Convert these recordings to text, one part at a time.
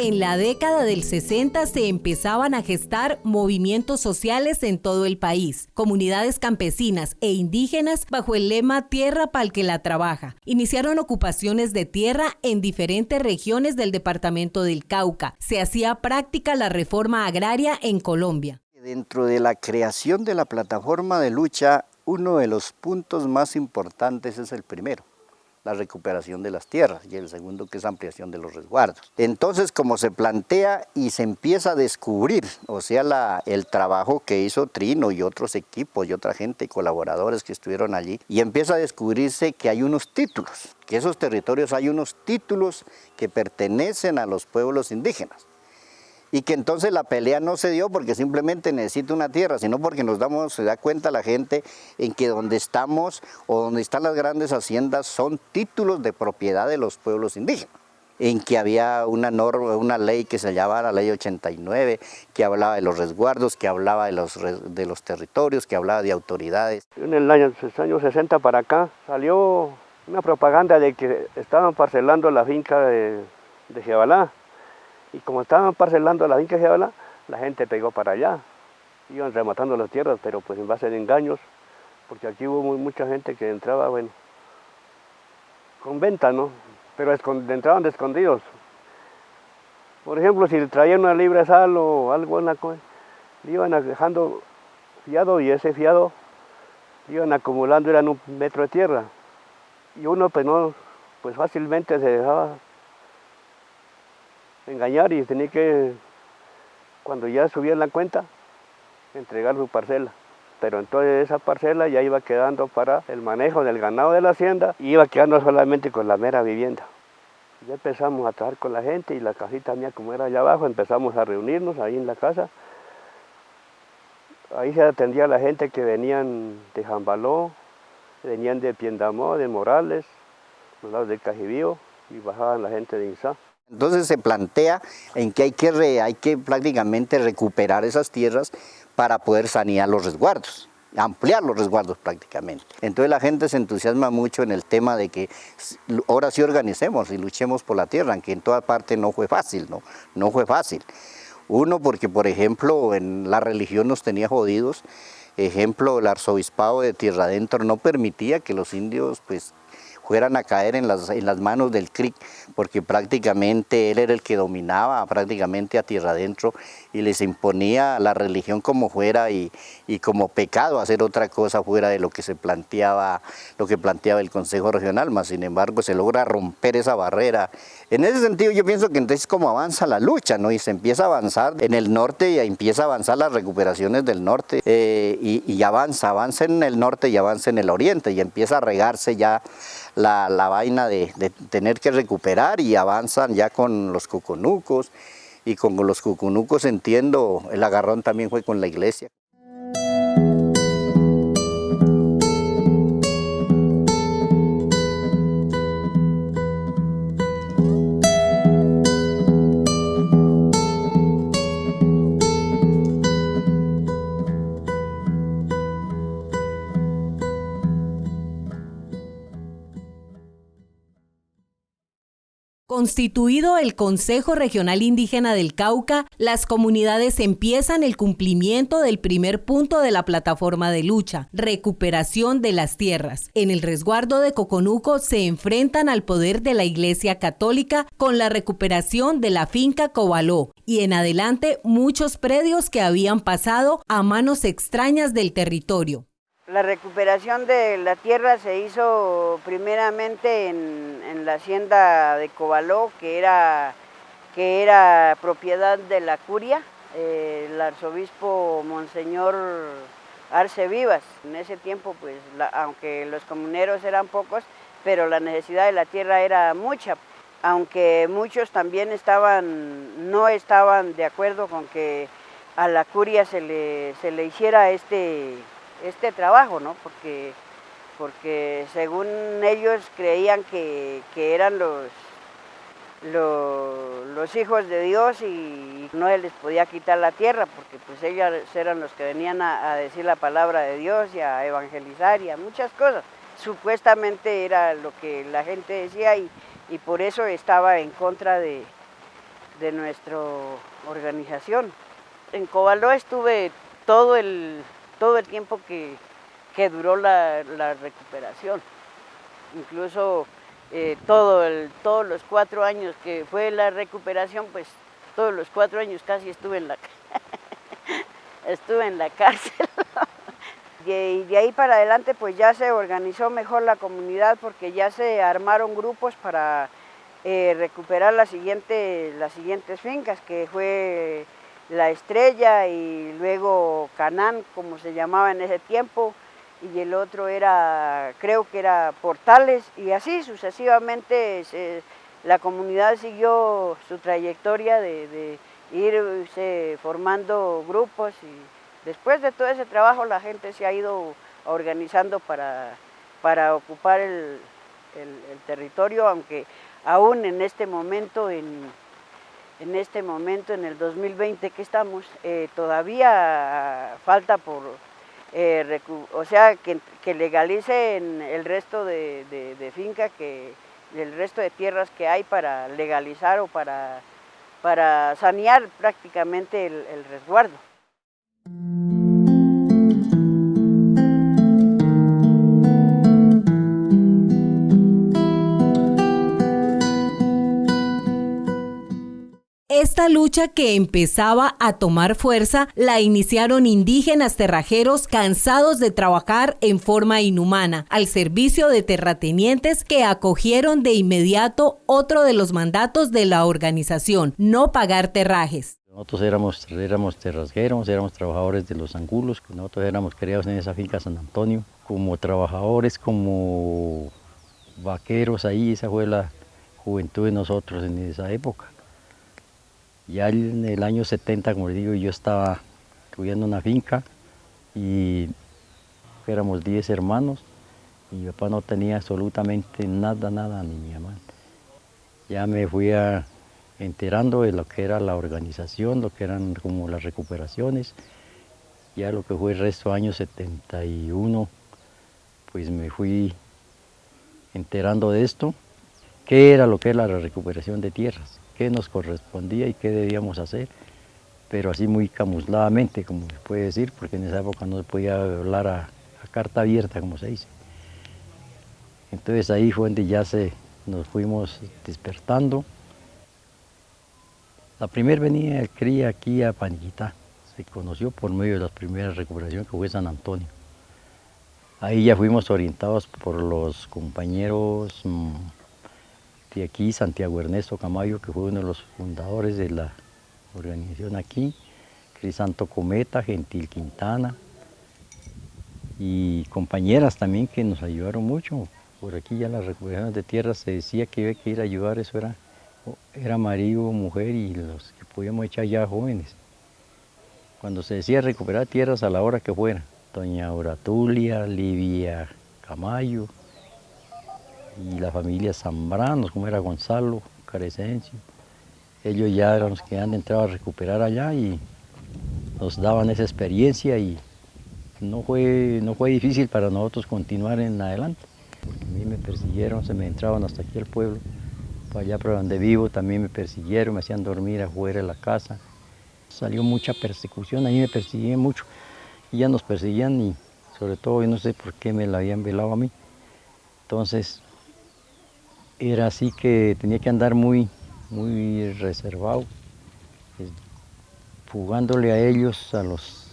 En la década del 60 se empezaban a gestar movimientos sociales en todo el país, comunidades campesinas e indígenas bajo el lema Tierra pa'l que la trabaja. Iniciaron ocupaciones de tierra en diferentes regiones del departamento del Cauca. Se hacía práctica la reforma agraria en Colombia. Dentro de la creación de la plataforma de lucha, uno de los puntos más importantes es el primero, la recuperación de las tierras, y el segundo, que es ampliación de los resguardos. Entonces, como se plantea y se empieza a descubrir, o sea, el trabajo que hizo Trino y otros equipos y otra gente y colaboradores que estuvieron allí, y empieza a descubrirse que hay unos títulos, que esos territorios hay unos títulos que pertenecen a los pueblos indígenas. Y que entonces la pelea no se dio porque simplemente necesita una tierra, sino porque se da cuenta la gente en que donde estamos o donde están las grandes haciendas son títulos de propiedad de los pueblos indígenas. En que había una norma, una ley que se llamaba la ley 89, que hablaba de los resguardos, que hablaba de los territorios, que hablaba de autoridades. En el año 60 para acá salió una propaganda de que estaban parcelando la finca de Jebalá. Y como estaban parcelando la finca de Jebalá, la gente pegó para allá. Iban rematando las tierras, pero pues en base de engaños, porque aquí hubo mucha gente que entraba, bueno, con venta, ¿no? Pero entraban de escondidos. Por ejemplo, si traían una libra de sal o algo en la cosa, le iban dejando fiado, y ese fiado iban acumulando, eran 1 metro de tierra. Y uno pues fácilmente se dejaba engañar y tenía que, cuando ya subían la cuenta, entregar su parcela. Pero entonces esa parcela ya iba quedando para el manejo del ganado de la hacienda y iba quedando solamente con la mera vivienda. Ya empezamos a trabajar con la gente y la casita mía, como era allá abajo, empezamos a reunirnos ahí en la casa. Ahí se atendía a la gente que venían de Jambaló, venían de Piendamó, de Morales, los lados de Cajibío, y bajaban la gente de Insá. Entonces se plantea en que hay que prácticamente recuperar esas tierras para poder sanear los resguardos, ampliar los resguardos prácticamente. Entonces la gente se entusiasma mucho en el tema de que ahora sí organicemos y luchemos por la tierra, aunque en toda parte no fue fácil, no fue fácil. Uno, porque por ejemplo en la religión nos tenía jodidos. Ejemplo, el arzobispado de Tierra Adentro no permitía que los indios pues fueran a caer en las manos del CRIC, porque prácticamente él era el que dominaba prácticamente a Tierra Adentro y les imponía la religión como fuera y como pecado hacer otra cosa fuera de lo que planteaba el Consejo Regional, mas sin embargo se logra romper esa barrera. En ese sentido yo pienso que entonces como avanza la lucha, ¿no? Y se empieza a avanzar en el norte y empieza a avanzar las recuperaciones del norte y avanza en el norte y avanza en el oriente y empieza a regarse ya la vaina de tener que recuperar y avanzan ya con los cucunucos y con los cucunucos entiendo el agarrón también fue con la iglesia. Constituido el Consejo Regional Indígena del Cauca, las comunidades empiezan el cumplimiento del primer punto de la plataforma de lucha, recuperación de las tierras. En el resguardo de Coconuco se enfrentan al poder de la Iglesia Católica con la recuperación de la finca Cobaló y en adelante muchos predios que habían pasado a manos extrañas del territorio. La recuperación de la tierra se hizo primeramente en la hacienda de Cobaló, que era propiedad de la curia, el arzobispo Monseñor Arce Vivas. En ese tiempo, pues, aunque los comuneros eran pocos, pero la necesidad de la tierra era mucha, aunque muchos también no estaban de acuerdo con que a la curia se le hiciera este trabajo, ¿no? Porque según ellos creían que eran los hijos de Dios y no les podía quitar la tierra, porque pues ellos eran los que venían a decir la palabra de Dios y a evangelizar y a muchas cosas. Supuestamente era lo que la gente decía y por eso estaba en contra de nuestra organización. En Cobaló estuve todo el tiempo que duró la recuperación. Incluso todos los 4 años que fue la recuperación, pues todos los 4 años casi estuve en la cárcel. Y de ahí para adelante pues ya se organizó mejor la comunidad porque ya se armaron grupos para recuperar las siguientes fincas, que fue La Estrella y luego Canán, como se llamaba en ese tiempo, y el otro creo que era Portales, y así sucesivamente la comunidad siguió su trayectoria de irse formando grupos, y después de todo ese trabajo la gente se ha ido organizando para ocupar el territorio, aunque aún en este momento, en el 2020 que estamos, todavía falta por, o sea, que legalicen el resto de finca, el resto de tierras que hay para legalizar o para sanear prácticamente el resguardo. Esta lucha que empezaba a tomar fuerza la iniciaron indígenas terrajeros cansados de trabajar en forma inhumana, al servicio de terratenientes que acogieron de inmediato otro de los mandatos de la organización: no pagar terrajes. Nosotros éramos terrajeros, éramos trabajadores de los angulos, nosotros éramos criados en esa finca San Antonio, como trabajadores, como vaqueros ahí. Esa fue la juventud de nosotros en esa época. Ya en el año 70, como les digo, yo estaba cuidando una finca y éramos 10 hermanos y mi papá no tenía absolutamente nada, ni mi mamá. Ya me fui enterando de lo que era la organización, lo que eran como las recuperaciones. Ya lo que fue el resto del año 71, pues me fui enterando de esto, qué era lo que era la recuperación de tierras, qué nos correspondía y qué debíamos hacer, pero así muy camufladamente, como se puede decir, porque en esa época no se podía hablar a carta abierta, como se dice. Entonces ahí fue donde ya nos fuimos despertando. La primera venida de cría aquí a Panguitá se conoció por medio de la primera recuperación, que fue San Antonio. Ahí ya fuimos orientados por los compañeros de aquí, Santiago Ernesto Camayo, que fue uno de los fundadores de la organización aquí, Crisanto Cometa, Gentil Quintana, y compañeras también que nos ayudaron mucho. Por aquí ya las recuperaciones de tierras se decía que había que ir a ayudar, eso era marido, mujer y los que podíamos echar ya jóvenes. Cuando se decía recuperar tierras a la hora que fuera, doña Oratulia, Livia Camayo, y la familia Zambranos, como era Gonzalo, Carecencio, ellos ya eran los que han entrado a recuperar allá y nos daban esa experiencia, y no fue difícil para nosotros continuar en adelante, porque a mí me persiguieron, se me entraban hasta aquí al pueblo, para allá por donde vivo también me persiguieron, me hacían dormir afuera de la casa, salió mucha persecución, a mí me persiguían mucho, y ya nos perseguían, y sobre todo yo no sé por qué me la habían velado a mí. Entonces era así que tenía que andar muy reservado, fugándole a ellos, a los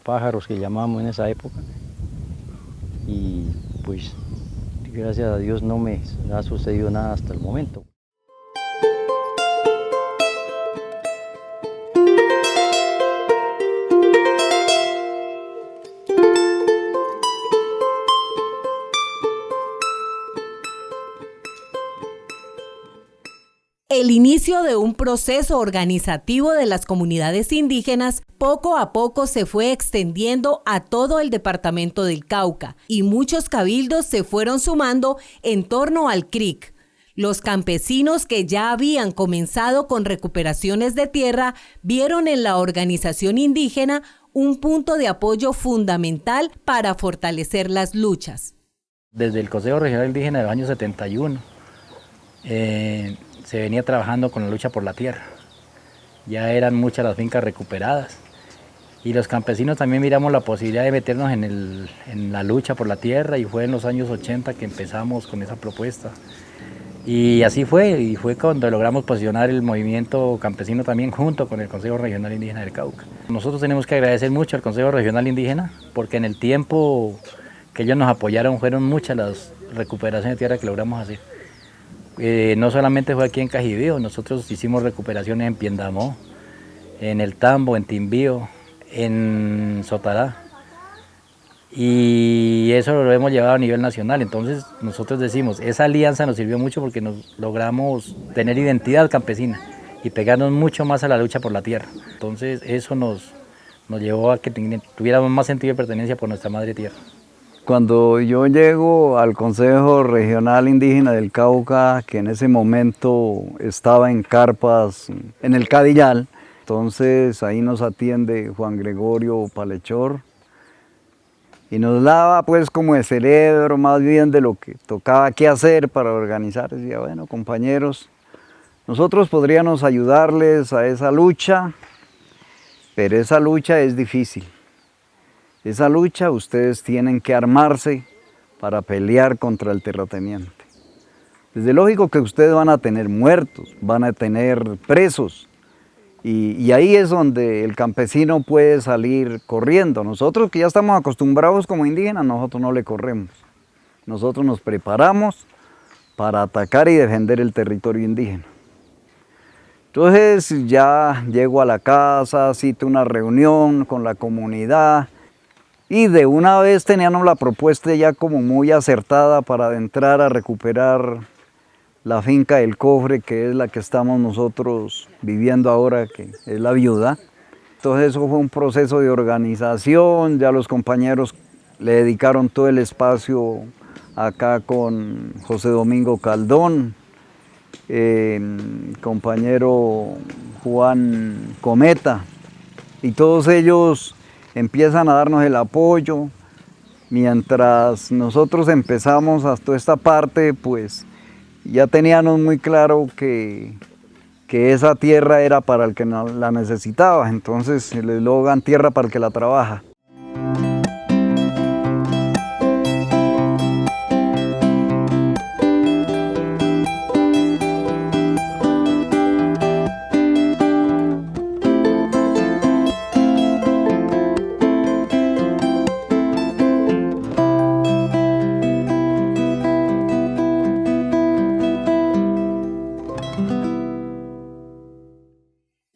pájaros que llamamos en esa época, y pues gracias a Dios no me ha sucedido nada hasta el momento. El inicio de un proceso organizativo de las comunidades indígenas poco a poco se fue extendiendo a todo el departamento del Cauca, y muchos cabildos se fueron sumando en torno al CRIC. Los campesinos que ya habían comenzado con recuperaciones de tierra vieron en la organización indígena un punto de apoyo fundamental para fortalecer las luchas. Desde el Consejo Regional Indígena del año 71 se venía trabajando con la lucha por la tierra. ya eran muchas las fincas recuperadas. Y los campesinos también miramos la posibilidad de meternos en la lucha por la tierra, y fue en los años 80 que empezamos con esa propuesta. Y así fue, y fue cuando logramos posicionar el movimiento campesino también junto con el Consejo Regional Indígena del Cauca. Nosotros tenemos que agradecer mucho al Consejo Regional Indígena, porque en el tiempo que ellos nos apoyaron fueron muchas las recuperaciones de tierra que logramos hacer. No solamente fue aquí en Cajibío, nosotros hicimos recuperaciones en Piendamó, en El Tambo, en Timbío, en Sotará, y eso lo hemos llevado a nivel nacional. Entonces nosotros decimos, esa alianza nos sirvió mucho porque nos logramos tener identidad campesina y pegarnos mucho más a la lucha por la tierra. Entonces eso nos llevó a que tuviéramos más sentido de pertenencia por nuestra madre tierra. Cuando yo llego al Consejo Regional Indígena del Cauca, que en ese momento estaba en carpas en el Cadillal, entonces ahí nos atiende Juan Gregorio Palechor y nos daba pues como el cerebro más bien de lo que tocaba que hacer para organizar. Decía, bueno, compañeros, nosotros podríamos ayudarles a esa lucha, pero esa lucha es difícil. Esa lucha ustedes tienen que armarse para pelear contra el terrateniente. Desde lógico que ustedes van a tener muertos, van a tener presos, y ahí es donde el campesino puede salir corriendo. Nosotros que ya estamos acostumbrados como indígenas, nosotros no le corremos. Nosotros nos preparamos para atacar y defender el territorio indígena. Entonces ya llego a la casa, cito una reunión con la comunidad, y de una vez teníamos la propuesta ya como muy acertada para entrar a recuperar la finca del Cofre, que es la que estamos nosotros viviendo ahora, que es La Viuda. Entonces eso fue un proceso de organización, ya los compañeros le dedicaron todo el espacio acá con José Domingo Caldón, compañero Juan Cometa, y todos ellos empiezan a darnos el apoyo. Mientras nosotros empezamos a toda esta parte, pues ya teníamos muy claro que esa tierra era para el que la necesitaba. Entonces el eslogan, tierra para el que la trabaja.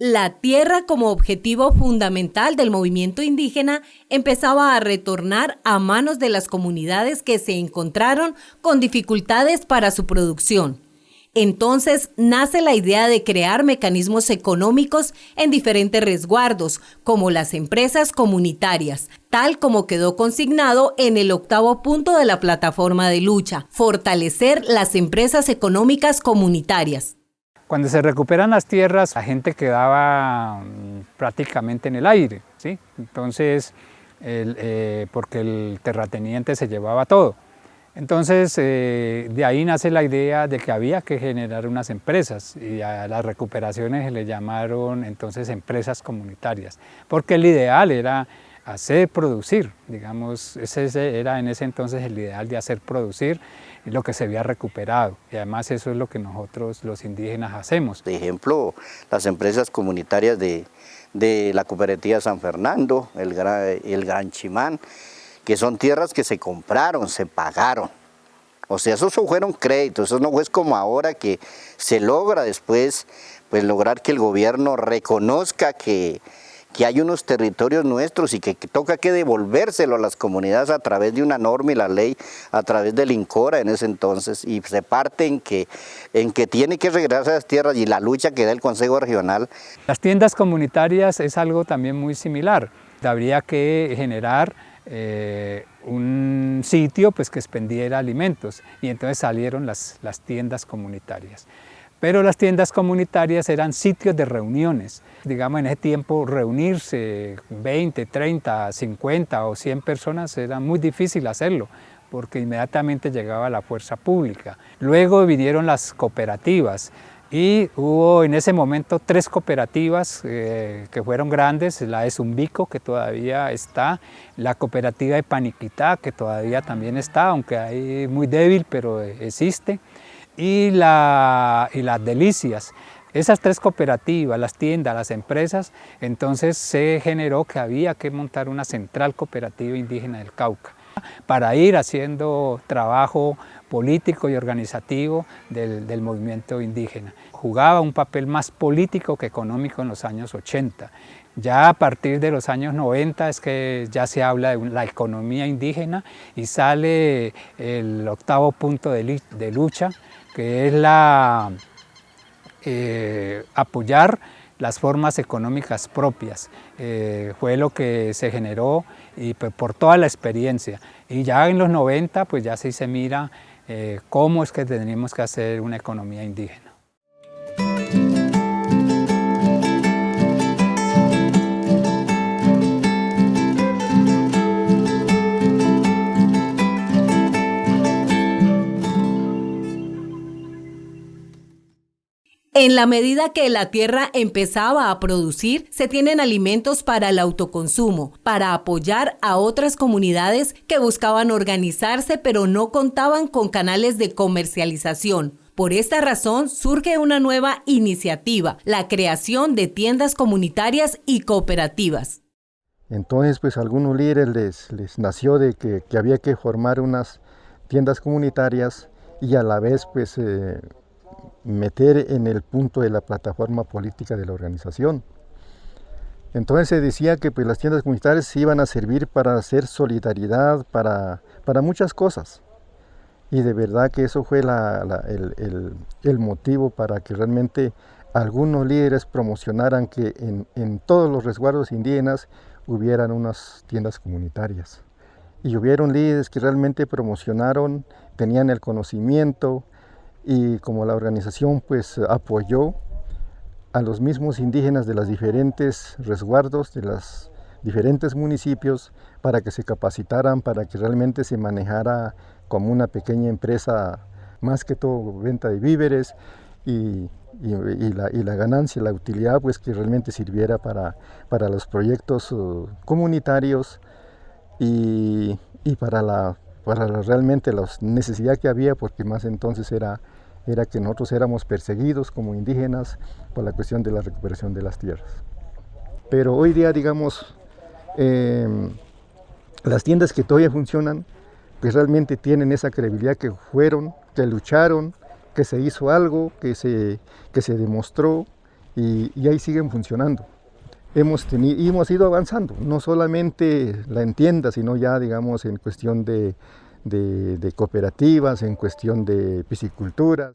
La tierra como objetivo fundamental del movimiento indígena empezaba a retornar a manos de las comunidades que se encontraron con dificultades para su producción. Entonces nace la idea de crear mecanismos económicos en diferentes resguardos, como las empresas comunitarias, tal como quedó consignado en el 8º punto de la plataforma de lucha: fortalecer las empresas económicas comunitarias. Cuando se recuperan las tierras, la gente quedaba prácticamente en el aire, ¿sí? Entonces, porque el terrateniente se llevaba todo. Entonces, de ahí nace la idea de que había que generar unas empresas, y a las recuperaciones se le llamaron entonces empresas comunitarias, porque el ideal era hacer producir, digamos, ese era en ese entonces el ideal de hacer producir lo que se había recuperado, y además eso es lo que nosotros los indígenas hacemos. De ejemplo, las empresas comunitarias de la cooperativa San Fernando, el Gran Chimán, que son tierras que se compraron, se pagaron. O sea, esos fueron créditos, eso no es como ahora que se logra después, pues lograr que el gobierno reconozca que hay unos territorios nuestros y que toca que devolvérselo a las comunidades a través de una norma y la ley, a través del INCORA en ese entonces, y se parte en que tiene que regresar a esas tierras, y la lucha que da el Consejo Regional. Las tiendas comunitarias es algo también muy similar. Habría que generar un sitio pues, que expendiera alimentos, y entonces salieron las tiendas comunitarias. Pero las tiendas comunitarias eran sitios de reuniones. Digamos, en ese tiempo reunirse 20, 30, 50 o 100 personas era muy difícil hacerlo, porque inmediatamente llegaba la fuerza pública. Luego vinieron las cooperativas, y hubo en ese momento 3 cooperativas que fueron grandes, la de Zumbico, que todavía está, la cooperativa de Paniquitá, que todavía también está, aunque ahí muy débil, pero existe, y las Delicias. Esas 3 cooperativas, las tiendas, las empresas, entonces se generó que había que montar una central cooperativa indígena del Cauca para ir haciendo trabajo político y organizativo del movimiento indígena. Jugaba un papel más político que económico en los años 80. Ya a partir de los años 90 es que ya se habla de la economía indígena y sale el 8º punto de lucha, que es apoyar las formas económicas propias. Fue lo que se generó y por toda la experiencia. Y ya en los 90 pues ya sí se mira cómo es que tenemos que hacer una economía indígena. En la medida que la tierra empezaba a producir, se tienen alimentos para el autoconsumo, para apoyar a otras comunidades que buscaban organizarse pero no contaban con canales de comercialización. Por esta razón surge una nueva iniciativa, la creación de tiendas comunitarias y cooperativas. Entonces, pues a algunos líderes les nació de que había que formar unas tiendas comunitarias y a la vez pues meter en el punto de la plataforma política de la organización. Entonces se decía que pues, las tiendas comunitarias iban a servir para hacer solidaridad, para muchas cosas. Y de verdad que eso fue el motivo para que realmente algunos líderes promocionaran que en todos los resguardos indígenas hubieran unas tiendas comunitarias. Y hubieron líderes que realmente promocionaron, tenían el conocimiento, y como la organización pues apoyó a los mismos indígenas de los diferentes resguardos, de los diferentes municipios, para que se capacitaran, para que realmente se manejara como una pequeña empresa, más que todo venta de víveres y la ganancia, la utilidad pues que realmente sirviera para los proyectos comunitarios y para realmente la necesidad que había, porque más entonces era que nosotros éramos perseguidos como indígenas por la cuestión de la recuperación de las tierras. Pero hoy día, digamos, las tiendas que todavía funcionan, pues realmente tienen esa credibilidad que fueron, que lucharon, que se hizo algo, que se demostró y ahí siguen funcionando. Hemos ido avanzando, no solamente en tiendas, sino ya digamos en cuestión de cooperativas, en cuestión de piscicultura.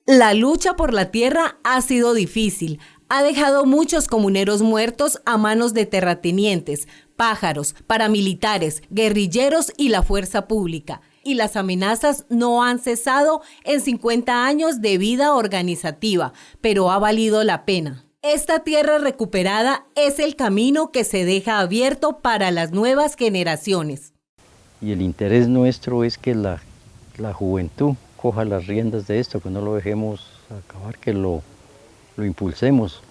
La lucha por la tierra ha sido difícil. Ha dejado muchos comuneros muertos a manos de terratenientes, pájaros, paramilitares, guerrilleros y la fuerza pública. Y las amenazas no han cesado en 50 años de vida organizativa, pero ha valido la pena. Esta tierra recuperada es el camino que se deja abierto para las nuevas generaciones. Y el interés nuestro es que la juventud coja las riendas de esto, que no lo dejemos acabar, que lo impulsemos,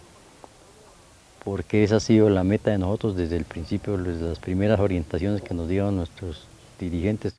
porque esa ha sido la meta de nosotros desde el principio, desde las primeras orientaciones que nos dieron nuestros dirigentes.